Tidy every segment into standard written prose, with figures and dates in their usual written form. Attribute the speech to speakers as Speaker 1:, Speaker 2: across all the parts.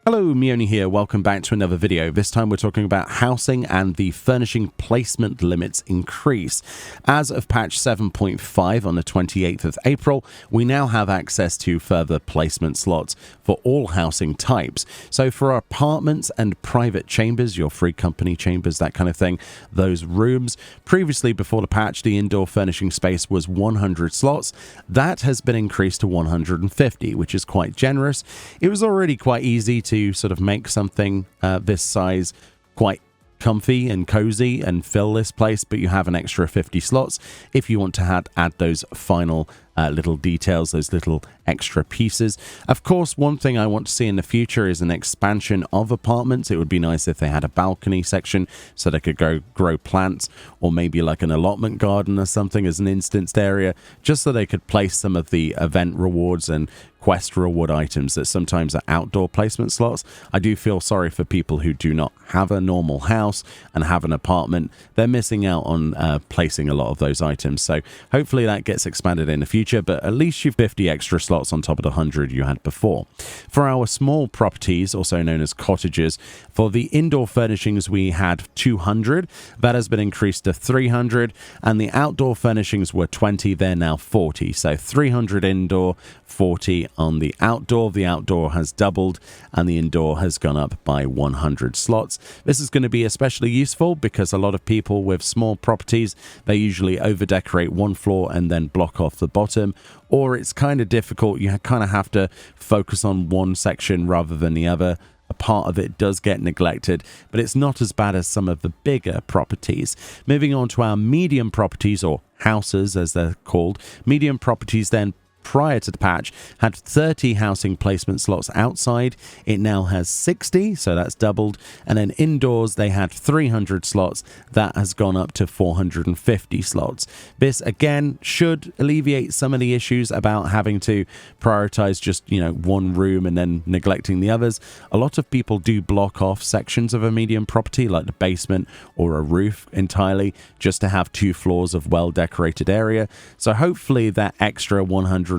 Speaker 1: Hello, Meoni here. Welcome back to another video. This time we're talking about housing and the furnishing placement limits increase. As of patch 7.5 on the 28th of April, we now have access to further placement slots for all housing types. So for apartments and private chambers, your free company chambers, that kind of thing, those rooms, previously before the patch, the indoor furnishing space was 100 slots. That has been increased to 150, which is quite generous. It was already quite easy to sort of make something this size quite comfy and cozy and fill this place, but you have an extra 50 slots if you want to add those final little details, those little extra pieces. Of course, one thing I want to see in the future is an expansion of apartments. It would be nice if they had a balcony section so they could grow plants, or maybe like an allotment garden or something as an instanced area, just so they could place some of the event rewards and quest reward items that sometimes are outdoor placement slots. I do feel sorry for people who do not have a normal house and have an apartment. They're missing out on placing a lot of those items. So hopefully that gets expanded in the future, but at least you've 50 extra slots on top of the 100 you had before. For our small properties, also known as cottages, for the indoor furnishings we had 200. That has been increased to 300, and the outdoor furnishings were 20. They're now 40. So 300 indoor, 40 on the outdoor. The outdoor has doubled and the indoor has gone up by 100 slots. This is going to be especially useful because a lot of people with small properties, they usually over decorate one floor and then block off the bottom, or it's kind of difficult. You kind of have to focus on one section rather than the other. A part of it does get neglected, but it's not as bad as some of the bigger properties. Moving on to our medium properties, or houses as they're called. Medium properties then, prior to the patch, had 30 housing placement slots outside. It now has 60, so that's doubled. And then indoors, they had 300 slots. That has gone up to 450 slots. This, again, should alleviate some of the issues about having to prioritize just, one room and then neglecting the others. A lot of people do block off sections of a medium property, like the basement or a roof entirely, just to have 2 floors of well-decorated area. So hopefully that extra 150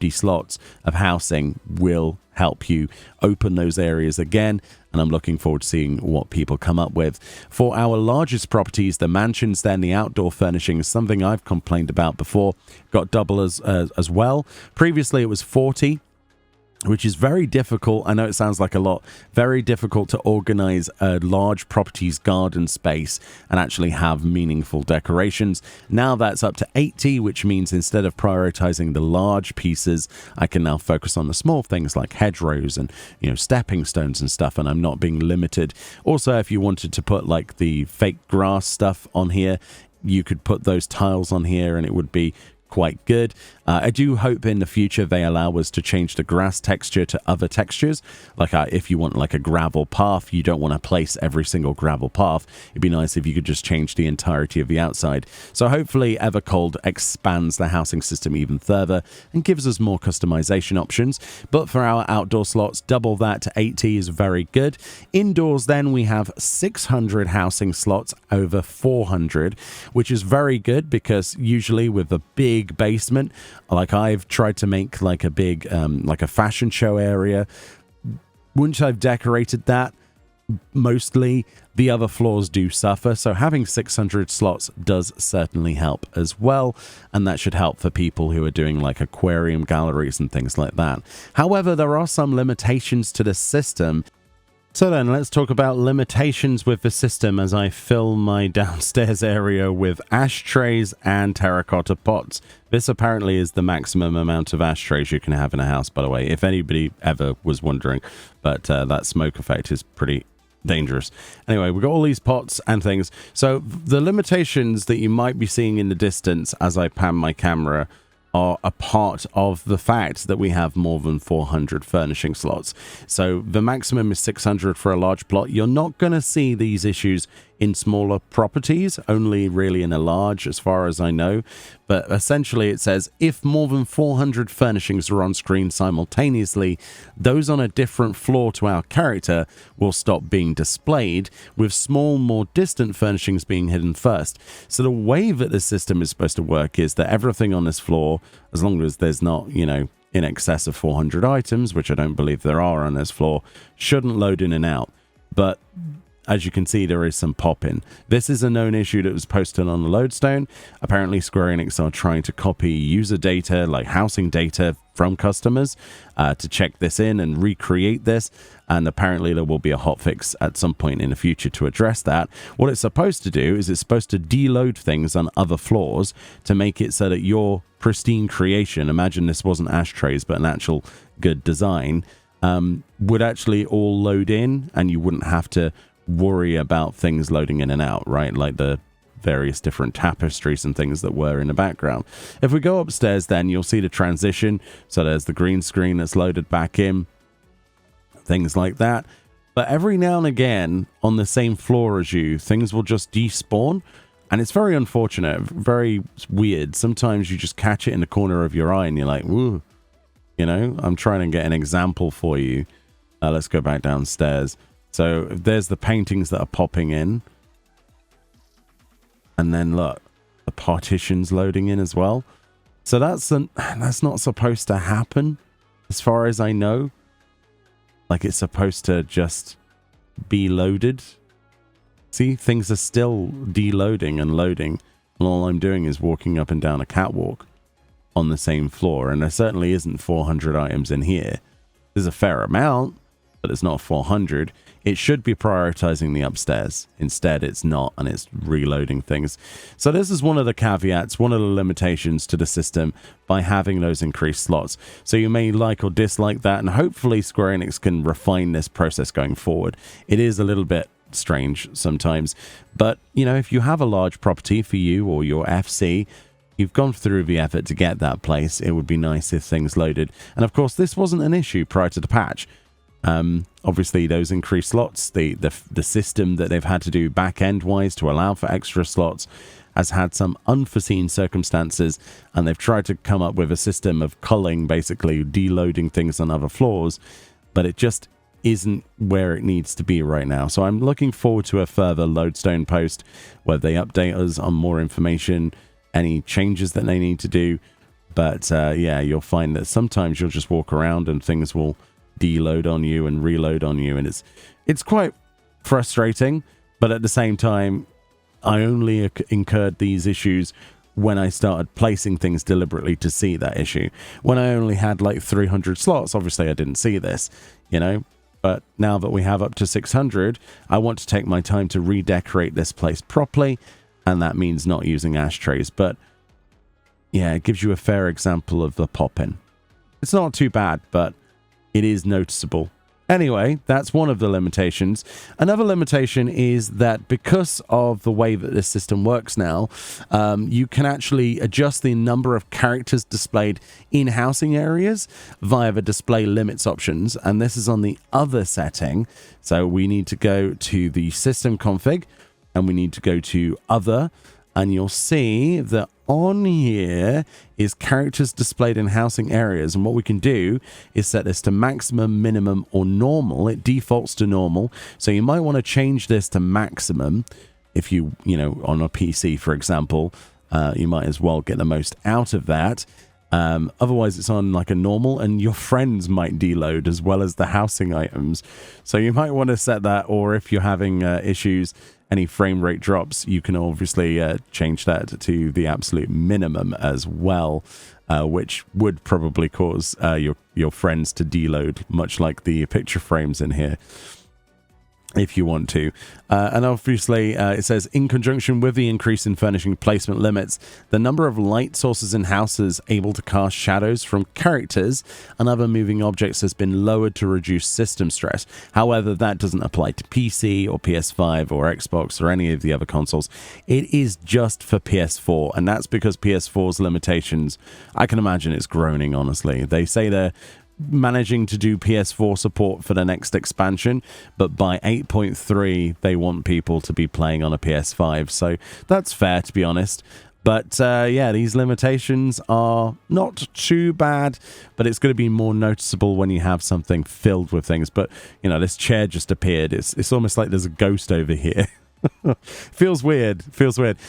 Speaker 1: slots of housing will help you open those areas again, and I'm looking forward to seeing what people come up with. For our largest properties, the mansions, then the outdoor furnishings, something I've complained about before, got double as well. Previously it was 40, which is very difficult. I know it sounds like a lot. Very difficult to organize a large property's garden space and actually have meaningful decorations. Now that's up to 80, which means instead of prioritizing the large pieces, I can now focus on the small things like hedgerows and, stepping stones and stuff, and I'm not being limited. Also, if you wanted to put like the fake grass stuff on here, you could put those tiles on here and it would be quite good. I do hope in the future they allow us to change the grass texture to other textures. Like if you want like a gravel path, you don't want to place every single gravel path. It'd be nice if you could just change the entirety of the outside. So hopefully Evercold expands the housing system even further and gives us more customization options. But for our outdoor slots, double that to 80 is very good. Indoors then we have 600 housing slots over 400, which is very good because usually with a big basement, like I've tried to make like a big like a fashion show area, once I've decorated that, mostly the other floors do suffer. So having 600 slots does certainly help as well, and that should help for people who are doing like aquarium galleries and things like that. However, there are some limitations to the system. So then let's talk about limitations with the system as I fill my downstairs area with ashtrays and terracotta pots. This apparently is the maximum amount of ashtrays you can have in a house, by the way, if anybody ever was wondering. But that smoke effect is pretty dangerous. Anyway, we've got all these pots and things. So the limitations that you might be seeing in the distance as I pan my camera are a part of the fact that we have more than 400 furnishing slots. So the maximum is 600 for a large plot. You're not going to see these issues in smaller properties, only really in a large, as far as I know. But essentially it says if more than 400 furnishings are on screen simultaneously, those on a different floor to our character will stop being displayed, with small, more distant furnishings being hidden first. So the way that the system is supposed to work is that everything on this floor, as long as there's not, in excess of 400 items, which I don't believe there are on this floor, shouldn't load in and out. But as you can see, there is some pop-in. This is a known issue that was posted on the Lodestone. Apparently, Square Enix are trying to copy user data, like housing data from customers, to check this in and recreate this. And apparently, there will be a hotfix at some point in the future to address that. What it's supposed to do is it's supposed to deload things on other floors to make it so that your pristine creation, imagine this wasn't ashtrays, but an actual good design, would actually all load in, and you wouldn't have to worry about things loading in and out, right? Like the various different tapestries and things that were in the background. If we go upstairs, then you'll see the transition. So there's the green screen that's loaded back in, things like that. But every now and again, on the same floor as you, things will just despawn. And it's very unfortunate, very weird. Sometimes you just catch it in the corner of your eye and you're like, woo. You know, I'm trying to get an example for you. Let's go back downstairs. So there's the paintings that are popping in. And then look, the partition's loading in as well. So that's not supposed to happen, as far as I know. Like, it's supposed to just be loaded. See, things are still deloading and loading. And all I'm doing is walking up and down a catwalk on the same floor. And there certainly isn't 400 items in here. There's a fair amount, but it's not 400. It should be prioritizing the upstairs. Instead, it's not, and it's reloading things. So this is one of the caveats, one of the limitations to the system by having those increased slots. So you may like or dislike that, and hopefully Square Enix can refine this process going forward. It is a little bit strange sometimes, but, you know, if you have a large property for you or your FC, you've gone through the effort to get that place, it would be nice if things loaded. And of course, this wasn't an issue prior to the patch. Obviously those increased slots, the system that they've had to do back end wise to allow for extra slots has had some unforeseen circumstances, and they've tried to come up with a system of culling, basically deloading things on other floors, but it just isn't where it needs to be right now. So I'm looking forward to a further Lodestone post where they update us on more information, any changes that they need to do. But yeah, you'll find that sometimes you'll just walk around and things will deload on you and reload on you, and it's quite frustrating. But at the same time, I only incurred these issues when I started placing things deliberately to see that issue. When I only had like 300 slots, obviously I didn't see this, you know. But now that we have up to 600, I want to take my time to redecorate this place properly, and that means not using ashtrays. But yeah, it gives you a fair example of the pop-in. It's not too bad, but it is noticeable. Anyway, that's one of the limitations. Another limitation is that because of the way that this system works now, you can actually adjust the number of characters displayed in housing areas via the display limits options. And this is on the other setting. So we need to go to the system config and we need to go to other. And you'll see that on here is characters displayed in housing areas. And what we can do is set this to maximum, minimum, or normal. It defaults to normal. So you might want to change this to maximum. If you know, on a PC, for example, you might as well get the most out of that. Otherwise, it's on like a normal, and your friends might deload as well as the housing items. So you might want to set that, or if you're having issues, any frame rate drops, you can obviously change that to the absolute minimum as well, which would probably cause your friends to deload, much like the picture frames in here, if you want to. And obviously, it says, in conjunction with the increase in furnishing placement limits, the number of light sources in houses able to cast shadows from characters and other moving objects has been lowered to reduce system stress. However, that doesn't apply to PC or PS5 or Xbox or any of the other consoles. It is just for PS4, and that's because PS4's limitations, I can imagine it's groaning, honestly. They say they're managing to do PS4 support for the next expansion, but by 8.3 they want people to be playing on a PS5, so that's fair, to be honest. But yeah, these limitations are not too bad, but it's going to be more noticeable when you have something filled with things. But you know, this chair just appeared. It's almost like there's a ghost over here. Feels weird.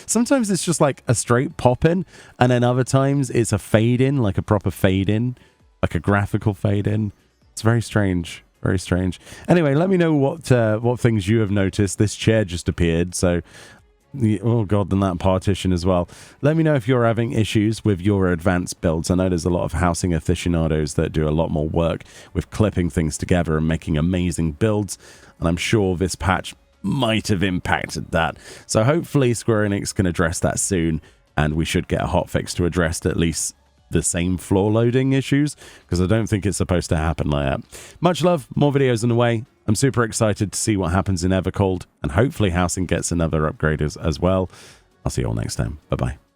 Speaker 1: Sometimes it's just like a straight pop in, and then other times it's a fade in, like a proper fade in. like a graphical fade in. It's very strange. Very strange. Anyway, let me know what things you have noticed. This chair just appeared, so... Oh god, then that partition as well. Let me know if you're having issues with your advanced builds. I know there's a lot of housing aficionados that do a lot more work with clipping things together and making amazing builds, and I'm sure this patch might have impacted that. So hopefully Square Enix can address that soon, and we should get a hotfix to address at least the same floor loading issues, because I don't think it's supposed to happen like that. Much love, more videos on the way. I'm super excited to see what happens in Evercold, and hopefully Housing gets another upgrade as well. I'll see you all next time. Bye-bye.